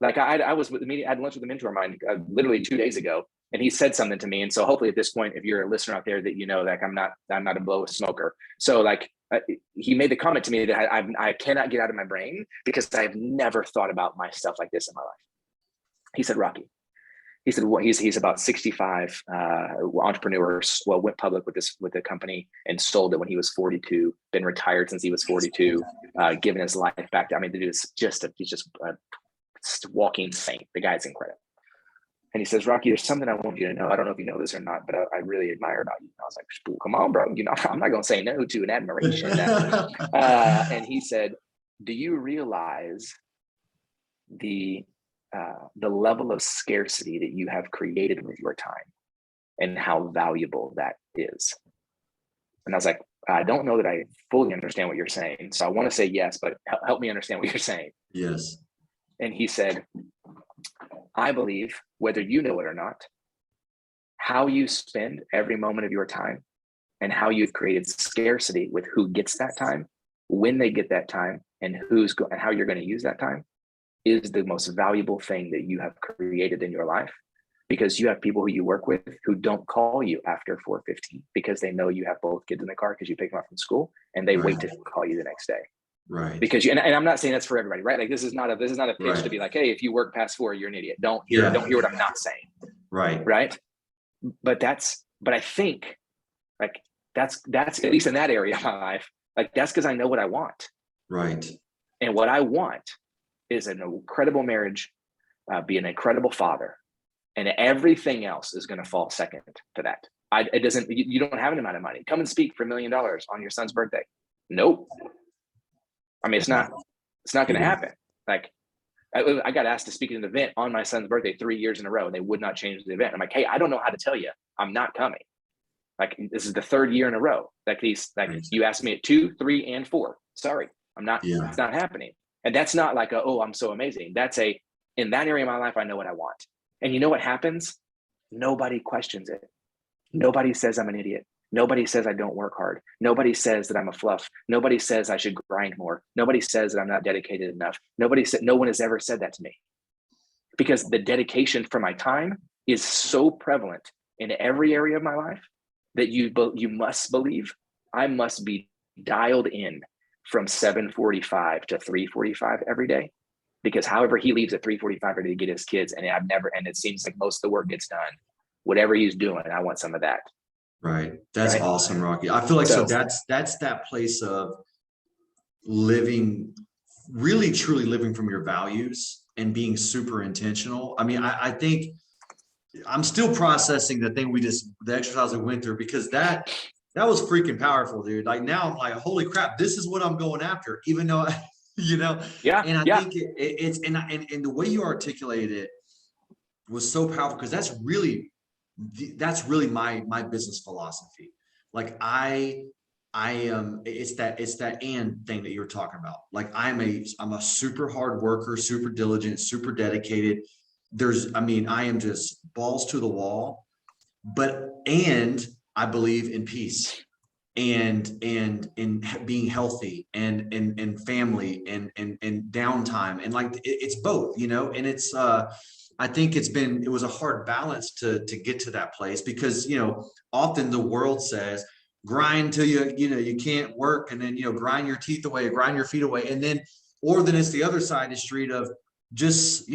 Like I was with the meeting, I had lunch with a mentor of mine literally 2 days ago, and he said something to me. And so hopefully at this point, if you're a listener out there, that you know, like I'm not a blow smoker. So like he made the comment to me that I cannot get out of my brain because I've never thought about my stuff like this in my life. He said, Rocky, he said, well, he's about 65 entrepreneurs. Well, went public with the company and sold it when he was 42. Been retired since he was 42. Given his life back. I mean, the dude is he's just a walking saint. The guy's incredible. And he says, Rocky, there's something I want you to know. I don't know if you know this or not, but I really admire about you. And I was like, come on, bro. You know, I'm not going to say no to an admiration. And he said, do you realize the level of scarcity that you have created with your time and how valuable that is? And I was like, I don't know that I fully understand what you're saying. So I want to say yes, but help me understand what you're saying. Yes. And he said, I believe, whether you know it or not, how you spend every moment of your time and how you've created scarcity with who gets that time, when they get that time, and and how you're going to use that time is the most valuable thing that you have created in your life, because you have people who you work with who don't call you after 4:15 because they know you have both kids in the car because you pick them up from school, and they wait to call you the next day. Right. Because and I'm not saying that's for everybody, right? Like this is not a pitch to be like, hey, if you work past 4, you're an idiot. Don't hear what I'm not saying. Right. But that's But I think like that's at least in that area of my life, like that's because I know what I want. Right. And what I want is an incredible marriage, be an incredible father, and everything else is going to fall second to that. It doesn't. You don't have an amount of money. Come and speak for $1 million on your son's birthday. Nope. I mean, it's not going to happen. Like, I got asked to speak at an event on my son's birthday 3 years in a row, and they would not change the event. I'm like, hey, I don't know how to tell you I'm not coming. Like, this is the third year in a row. Like you asked me at 2, 3, and 4. Sorry, I'm not. Yeah. It's not happening. And that's not like oh, I'm so amazing. That's in that area of my life, I know what I want. And you know what happens? Nobody questions it. Nobody says I'm an idiot. Nobody says I don't work hard. Nobody says that I'm a fluff. Nobody says I should grind more. Nobody says that I'm not dedicated enough. No one has ever said that to me, because the dedication for my time is so prevalent in every area of my life that you must believe I must be dialed in from 7:45 to 3:45 every day, because however he leaves at 3:45 every day to get his kids, and it seems like most of the work gets done. Whatever he's doing, I want some of that. Right. That's right? awesome, Rocky. I feel like so that's that place of living, really truly living from your values and being super intentional. I mean, I think I'm still processing the exercise we went through, because that was freaking powerful, dude. Like now I'm like, holy crap, this is what I'm going after, even though, Yeah. And I think it's, and the way you articulated it was so powerful, because that's really my business philosophy. Like I am, it's that and thing that you were talking about. Like I'm a super hard worker, super diligent, super dedicated. I am just balls to the wall, and I believe in peace and in being healthy and family and downtime. And like, it's both, and it's, I think it was a hard balance to get to that place, because, often the world says, grind till you can't work, and then, grind your teeth away, grind your feet away. And then, or then it's the other side of the street of just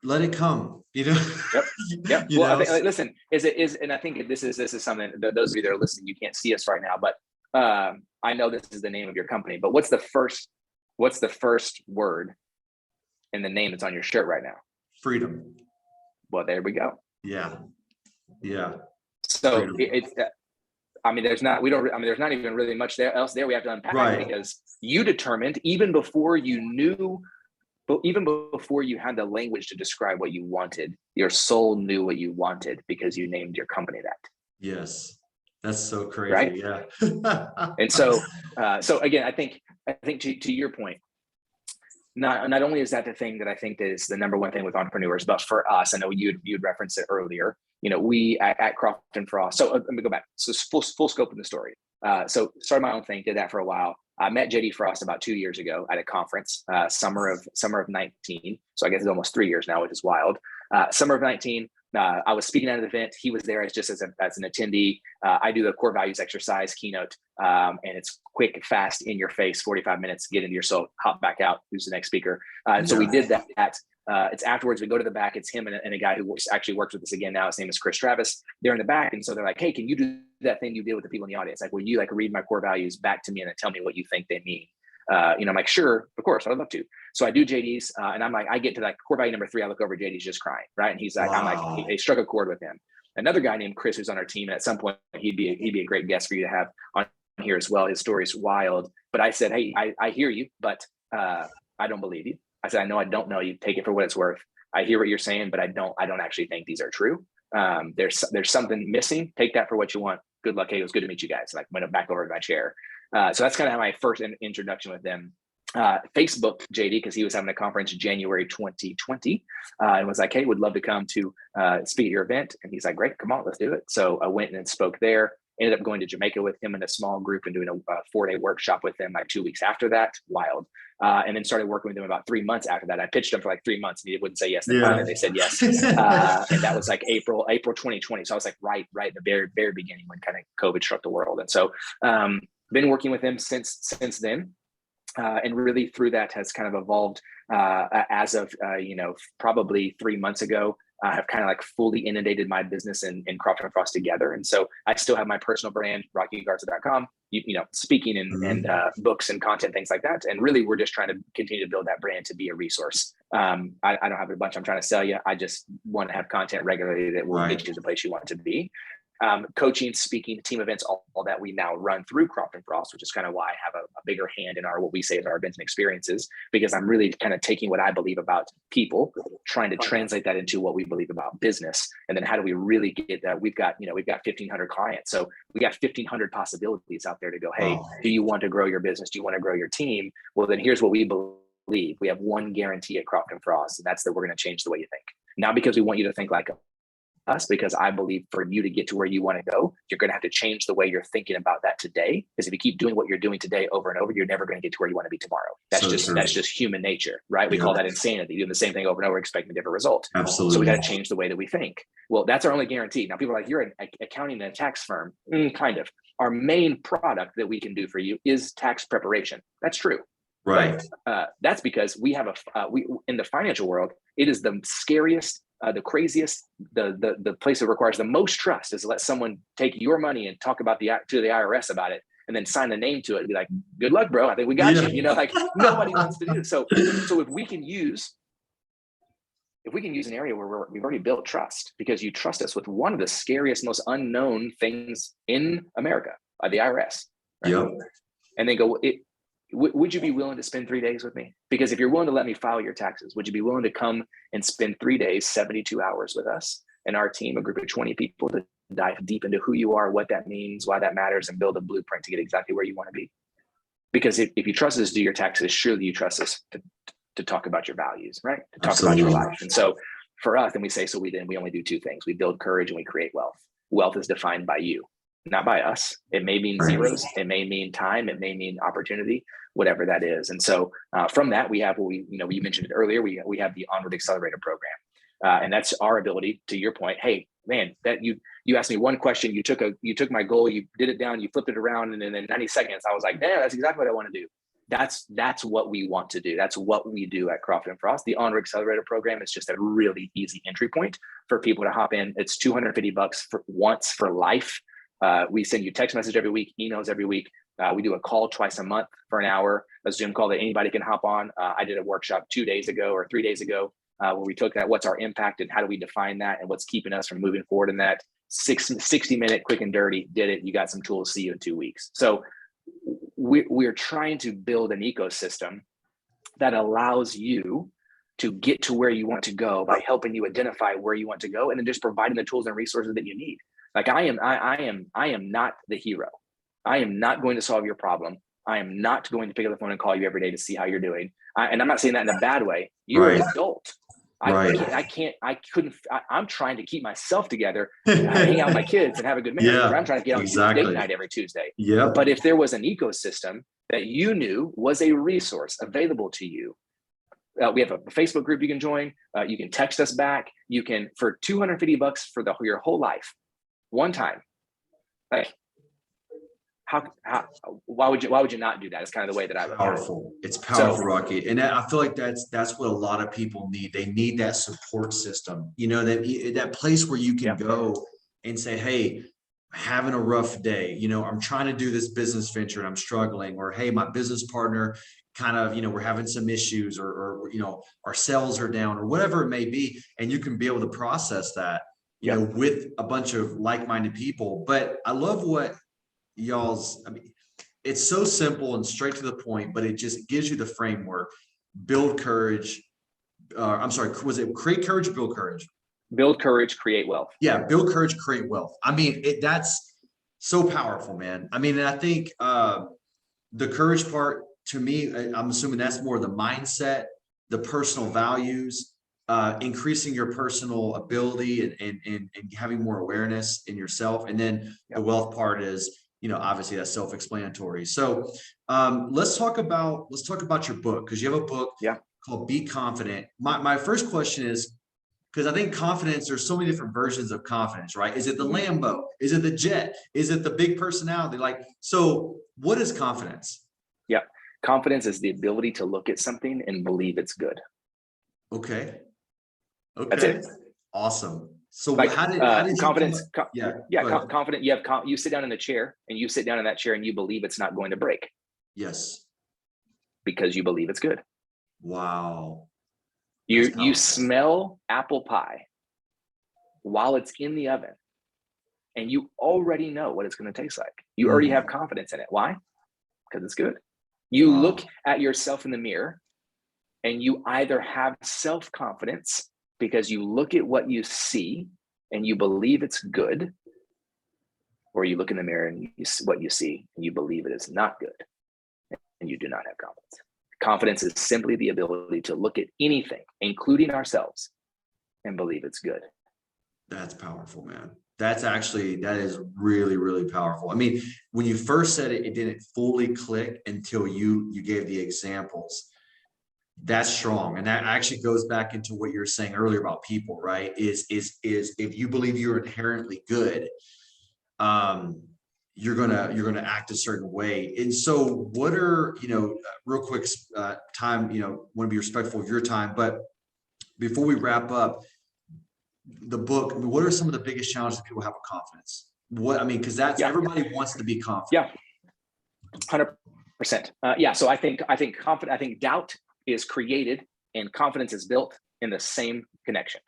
let it come, Yep. Well, I think, listen, and I think this is something that those of you that are listening, you can't see us right now, but I know this is the name of your company, but what's the first word in the name that's on your shirt right now? Freedom. Well, there we go. Yeah. So there's not even really much else there we have to unpack, right? Because you determined, even before you had the language to describe what you wanted, your soul knew what you wanted, because you named your company that. Yes. That's so crazy. Right? Yeah. And so again, I think to your point, not only is that the thing that I think that is the number one thing with entrepreneurs, but for us, I know you'd referenced it earlier, we at Croft and Frost. So let me go back. So full scope of the story. So started my own thing, did that for a while. I met JD Frost about 2 years ago at a conference, summer of 19. So I guess it's almost 3 years now, which is wild. Summer of 19, I was speaking at an event. He was there as an attendee. I do the core values exercise keynote, and it's quick, fast, in your face, 45 minutes, get into your soul, hop back out. Who's the next speaker? So we did that. It's afterwards, we go to the back. It's him and a guy who actually works with us again now. His name is Chris Travis. They're in the back. And so they're like, hey, can you do that thing you did with the people in the audience? Like, will you read my core values back to me and then tell me what you think they mean? I'm like, sure, of course, I'd love to. So I do JD's, and I'm like, I get to like core value number 3. I look over, JD's just crying, right? And he's like, wow. I'm like, they struck a chord with him. Another guy named Chris, who's on our team, and at some point he'd be a great guest for you to have on here as well. His story's wild. But I said, hey, I hear you, but I don't believe you. I said, I know I don't know you. Take it for what it's worth. I hear what you're saying, but I don't actually think these are true. There's something missing. Take that for what you want. Good luck. Hey, it was good to meet you guys. Like, went back over to my chair. So that's kind of my first introduction with them. Facebook JD, because he was having a conference in January 2020, and was like, hey, would love to come to speak at your event. And he's like, great, come on, let's do it. So I went and spoke there. Ended up going to Jamaica with him in a small group and doing a 4-day workshop with him like 2 weeks after that. Wild. And then started working with him about 3 months after that. I pitched him for like 3 months and he wouldn't say yes. And finally they said yes. And that was like April 2020. So I was like right in the very, very beginning when kind of COVID struck the world. And so been working with him since then. And really through that has kind of evolved as of, probably 3 months ago. have kind of like fully inundated my business and Crawford and Frost together. And so I still have my personal brand, rockygarza.com, speaking and books and content, things like that. And really, we're just trying to continue to build that brand to be a resource. I don't have a bunch I'm trying to sell you. I just want to have content regularly that will get you to the place you want to be. Coaching, speaking, team events, all that we now run through Crawford and Frost, which is kind of why I have a bigger hand in what we say is our events and experiences, because I'm really kind of taking what I believe about people, trying to translate that into what we believe about business. And then how do we really get that? We've got 1,500 clients. So we got 1,500 possibilities out there to go, hey, do you want to grow your business? Do you want to grow your team? Well, then here's what we believe. We have one guarantee at Crawford and Frost, and that's that we're going to change the way you think. Not because we want you to think like us, because I believe for you to get to where you want to go, you're going to have to change the way you're thinking about that today. Because if you keep doing what you're doing today over and over, you're never going to get to where you want to be tomorrow. That's just human nature, right? We call that insanity, doing the same thing over and over, expecting a different result. Absolutely. So we got to change the way that we think. Well, that's our only guarantee. Now people are like, you're an accounting and a tax firm. Kind of. Our main product that we can do for you is tax preparation. That's true. Right. That's because we have we in the financial world, it is the scariest, the craziest, the place that requires the most trust is to let someone take your money and talk about to the IRS about it, and then sign the name to it and be like, good luck, bro. I think we got you. Like nobody wants to do it. So if we can use an area where we've already built trust, because you trust us with one of the scariest, most unknown things in America, the IRS. Right? Yep. And then go, would you be willing to spend 3 days with me? Because if you're willing to let me file your taxes, would you be willing to come and spend 3 days, 72 hours with us and our team, a group of 20 people, to dive deep into who you are, what that means, why that matters, and build a blueprint to get exactly where you want to be? Because if you trust us to do your taxes, surely you trust us to talk about your values, right? To talk about your life. And so for us, and we say, we only do two things. We build courage and we create wealth. Wealth is defined by you, not by us. It may mean zeros. It may mean time. It may mean opportunity, whatever that is. And so from that, we have what you mentioned it earlier. We have the Onward Accelerator program. And that's our ability, to your point. Hey, man, that you asked me one question, you took my goal, you did it down, you flipped it around, and then in 90 seconds, I was like, damn, that's exactly what I want to do. That's what we want to do. That's what we do at Crawford and Frost. The Onward Accelerator program is just a really easy entry point for people to hop in. It's $250 for life. We send you text message every week, emails every week. We do a call twice a month for an hour, a Zoom call that anybody can hop on. I did a workshop 2 days ago or 3 days ago where we took that, what's our impact and how do we define that and what's keeping us from moving forward in that. 60-minute quick and dirty, did it. You got some tools, see you in 2 weeks. So we're trying to build an ecosystem that allows you to get to where you want to go by helping you identify where you want to go and then just providing the tools and resources that you need. Like I am not the hero. I am not going to solve your problem. I am not going to pick up the phone and call you every day to see how you're doing. And I'm not saying that in a bad way. You're an adult. I'm trying to keep myself together, hang out with my kids and have a good marriage. I'm trying to get on date night every Tuesday. Yeah. But if there was an ecosystem that you knew was a resource available to you, we have a Facebook group you can join. You can text us back. You can, for $250 for your whole life, one time. Like, why would you not do that? It's kind of the way that I look at it. It's powerful, Rocky. And I feel like that's what a lot of people need. They need that support system, that place where you can go and say, hey, having a rough day, I'm trying to do this business venture and I'm struggling, or, hey, my business partner kind of, we're having some issues or our sales are down or whatever it may be. And you can be able to process that, with a bunch of like-minded people. But I love what it's so simple and straight to the point, but it just gives you the framework. Build courage. Was it create courage, build courage? Build courage, create wealth. Yeah, build courage, create wealth. That's so powerful, man. And I think the courage part, to me, I'm assuming that's more the mindset, the personal values, increasing your personal ability and having more awareness in yourself. And then the wealth part is, obviously that's self-explanatory. So let's talk about your book, because you have a book called Be Confident. My first question is, because I think confidence, there's so many different versions of confidence, right? Is it the Lambo? Is it the jet? Is it the big personality? So what is confidence? Yeah. Confidence is the ability to look at something and believe it's good. Okay. That's it. Awesome. So Like how did you confidence. Confident. You sit down in a chair and you sit down in that chair and you believe it's not going to break Yes. because you believe it's good. Wow. You smell apple pie while it's in the oven and you already know what it's going to taste like. You already have confidence in it. Why? Because it's good. You look at yourself in the mirror and you either have self-confidence because you look at what you see and you believe it's good, or you look in the mirror and what you see and you believe it is not good and you do not have confidence. Confidence is simply the ability to look at anything, including ourselves, and believe it's good. That's powerful, man. That is really, really powerful. I mean, when you first said it, it didn't fully click until you gave the examples. That's strong. And that actually goes back into what you were saying earlier about people, right? Is if you believe you're inherently good, you're gonna act a certain way. And so what are, real quick, time, want to be respectful of your time, but before we wrap up the book, I mean, what are some of the biggest challenges people have with confidence? Because everybody wants to be confident. Yeah, 100%. So I think doubt is created and confidence is built in the same connection.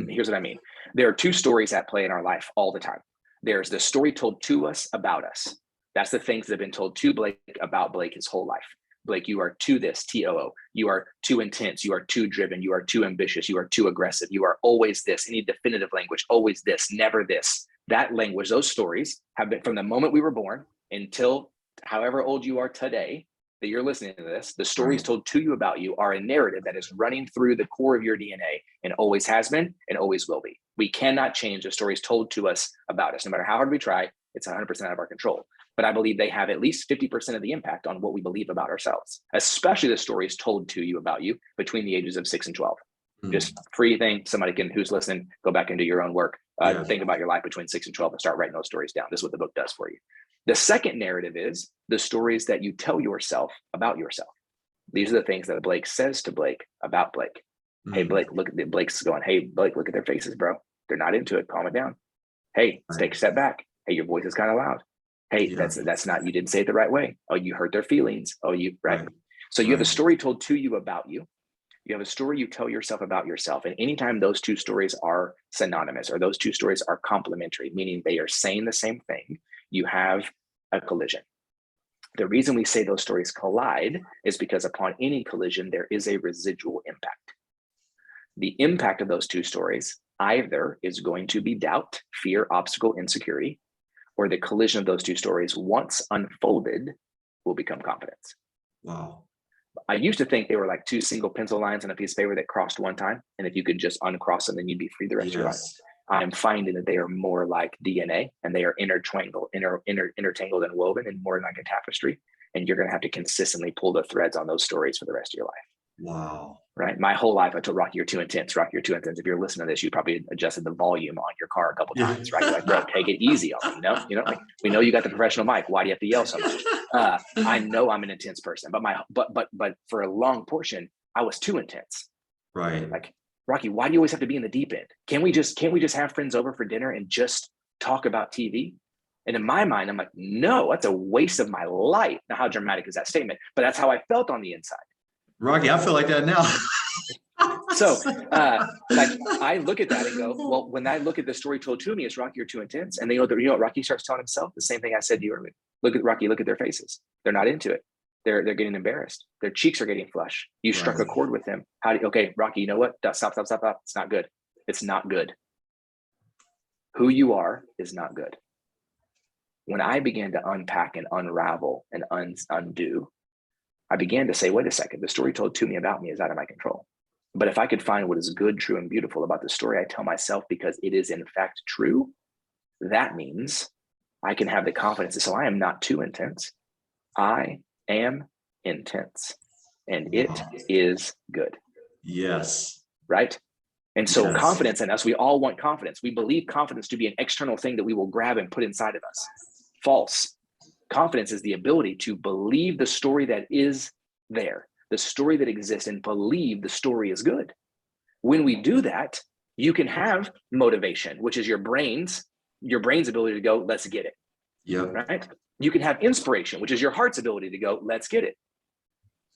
Here's what I mean. There are two stories at play in our life all the time. There's the story told to us about us. That's the things that have been told to Blake about Blake his whole life. Blake, you are too this, TOO. You are too intense. You are too driven. You are too ambitious. You are too aggressive. You are always this. Any definitive language, always this, never this. That language, those stories have been from the moment we were born until however old you are today that you're listening to this. The stories told to you about you are a narrative that is running through the core of your DNA and always has been and always will be. We cannot change the stories told to us about us. No matter how hard we try, it's 100% out of our control. But I believe they have at least 50% of the impact on what we believe about ourselves, especially the stories told to you about you between the ages of 6 and 12. Just free thing. Somebody who's listening, go back and do your own work. Think about your life between 6 and 12 and start writing those stories down. This is what the book does for you. The second narrative is the stories that you tell yourself about yourself. These are the things that Blake says to Blake about Blake. Hey, Blake, Blake's going, hey, Blake, look at their faces, bro. They're not into it. Calm it down. Hey, let's take a step back. Hey, your voice is kind of loud. Hey, that's not, you didn't say it the right way. Oh, you hurt their feelings. Oh, right. So you have a story told to you about you. You have a story you tell yourself about yourself. And anytime those two stories are synonymous or those two stories are complementary, meaning they are saying the same thing, you have a collision. The reason we say those stories collide is because upon any collision, there is a residual impact. The impact of those two stories either is going to be doubt, fear, obstacle, insecurity, or the collision of those two stories, once unfolded, will become confidence. Wow. I used to think they were like two single pencil lines on a piece of paper that crossed one time. And if you could just uncross them, then you'd be free the rest of your life. I'm finding that they are more like DNA and they are intertangled and woven and more like a tapestry. And you're going to have to consistently pull the threads on those stories for the rest of your life. Wow. Right. My whole life, I told Rocky, you're too intense. Rocky, you're too intense. If you're listening to this, you probably adjusted the volume on your car a couple times, right? You're like, bro, take it easy on me. Like, we know you got the professional mic. Why do you have to yell so much? I know I'm an intense person, but for a long portion, I was too intense. Right. Like, Rocky, why do you always have to be in the deep end? Can't we just have friends over for dinner and just talk about TV? And in my mind, I'm like, no, that's a waste of my life. Now, how dramatic is that statement? But that's how I felt on the inside. Rocky, I feel like that now. So I look at that and go, well, when I look at the story told to me, it's Rocky, you're too intense. And you know what Rocky starts telling himself? The same thing I said to you earlier. Look at Rocky, look at their faces. They're not into it. They're getting embarrassed. Their cheeks are getting flush. You struck a chord with them. Okay, Rocky, you know what? Stop. It's not good. It's not good. Who you are is not good. When I began to unpack and unravel and undo, I began to say, wait a second, the story told to me about me is out of my control. But if I could find what is good, true, and beautiful about the story I tell myself because it is in fact true, that means I can have the confidence. So I am not too intense. I am intense and it is good. Yes. Right? And so confidence in us, we all want confidence. We believe confidence to be an external thing that we will grab and put inside of us. False. Confidence is the ability to believe the story that is there, the story that exists, and believe the story is good. When we do that, You can have motivation, which is your brain's ability to go, let's get it. Yeah. Right. You can have inspiration, which is your heart's ability to go, let's get it.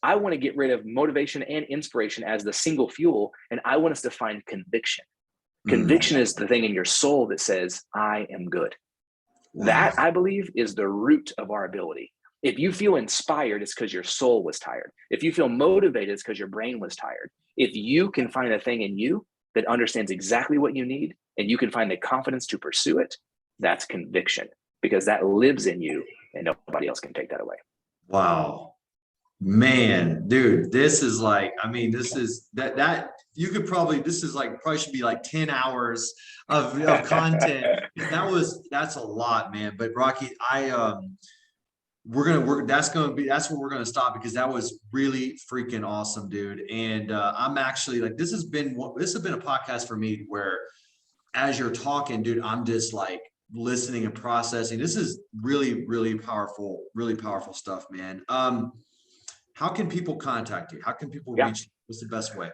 I want to get rid of motivation and inspiration as the single fuel. And I want us to find conviction. Conviction is the thing in your soul that says, I am good. Wow. That, I believe, is the root of our ability. If you feel inspired, it's because your soul was tired. If you feel motivated, it's because your brain was tired. If you can find a thing in you that understands exactly what you need, and you can find the confidence to pursue it, that's conviction, because that lives in you and nobody else can take that away. Wow. Man, dude, this is like, I mean, this is that you could probably, this is like, probably should be like 10 hours of content. That's a lot, man. But Rocky, that's where we're going to stop, because that was really freaking awesome, dude. And I'm actually like, this has been a podcast for me where as you're talking, dude, I'm just like listening and processing. This is really, really powerful stuff, man. How can people contact you? How can people reach you? What's the best way?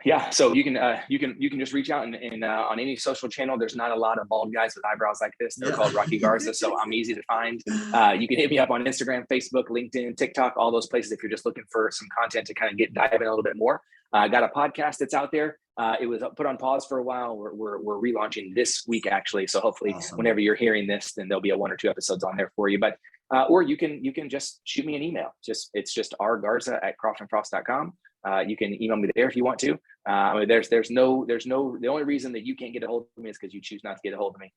Yeah, so you can just reach out and on any social channel. There's not a lot of bald guys with eyebrows like this. They're called Rocky Garza, so I'm easy to find. You can hit me up on Instagram, Facebook, LinkedIn, TikTok, all those places if you're just looking for some content to kind of dive in a little bit more. I got a podcast that's out there. It was put on pause for a while. We're relaunching this week, actually. So hopefully, whenever you're hearing this, then there'll be a 1 or 2 episodes on there for you. But or you can just shoot me an email. It's just rgarza@croftandfrost.com. You can email me there if you want to. I mean, the only reason that you can't get a hold of me is because you choose not to get a hold of me.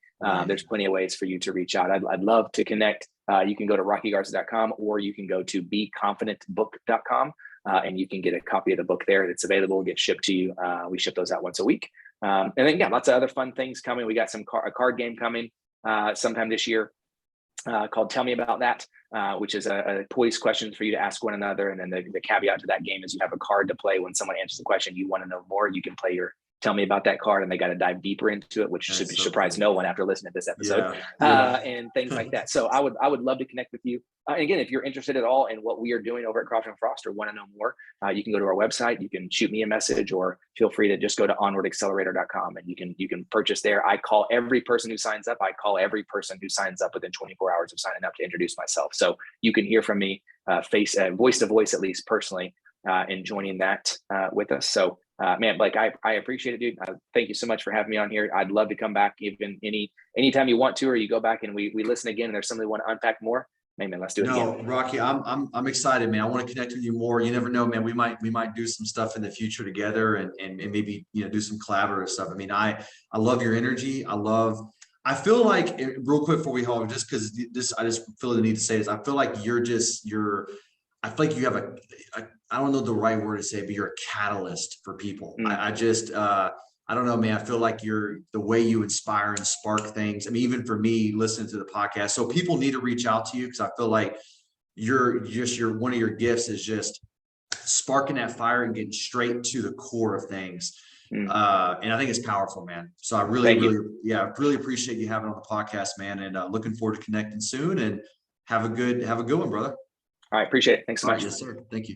There's plenty of ways for you to reach out. I'd love to connect. You can go to rockygarza.com, or you can go to beconfidentbook.com. And you can get a copy of the book there. That's available, get shipped to you. We ship those out once a week. And then lots of other fun things coming. We got a card game coming sometime this year called Tell Me About That, which is a quiz questions for you to ask one another. And then the caveat to that game is you have a card to play. When someone answers the question, you want to know more, you can play your Tell Me About That card, and they got to dive deeper into it, which should surprise no one after listening to this episode. And things like that. So I would love to connect with you. And again, if you're interested at all in what we are doing over at Croft and Frost or want to know more, you can go to our website. You can shoot me a message, or feel free to just go to onwardaccelerator.com, and you can purchase there. I call every person who signs up. Within 24 hours of signing up to introduce myself. So you can hear from me voice to voice, at least personally, and joining that with us. So man, Blake, I appreciate it, dude. Thank you so much for having me on here. I'd love to come back even anytime you want to, or you go back and we listen again and there's something we want to unpack more. Man, let's do it again. No, Rocky, I'm excited, man. I want to connect with you more. You never know, man. We might do some stuff in the future together, and maybe do some collaborative stuff. I mean, I love your energy. I feel like, real quick before we hold, just because I just feel the need to say this. I feel like I feel like you have I don't know the right word to say, but you're a catalyst for people. I don't know, man. I feel like the way you inspire and spark things. I mean, even for me, listening to the podcast. So people need to reach out to you, because I feel like one of your gifts is just sparking that fire and getting straight to the core of things. And I think it's powerful, man. So I really appreciate you having on the podcast, man. And looking forward to connecting soon, and have a good one, brother. All right. Appreciate it. Thanks so much. Yes, sir. Thank you.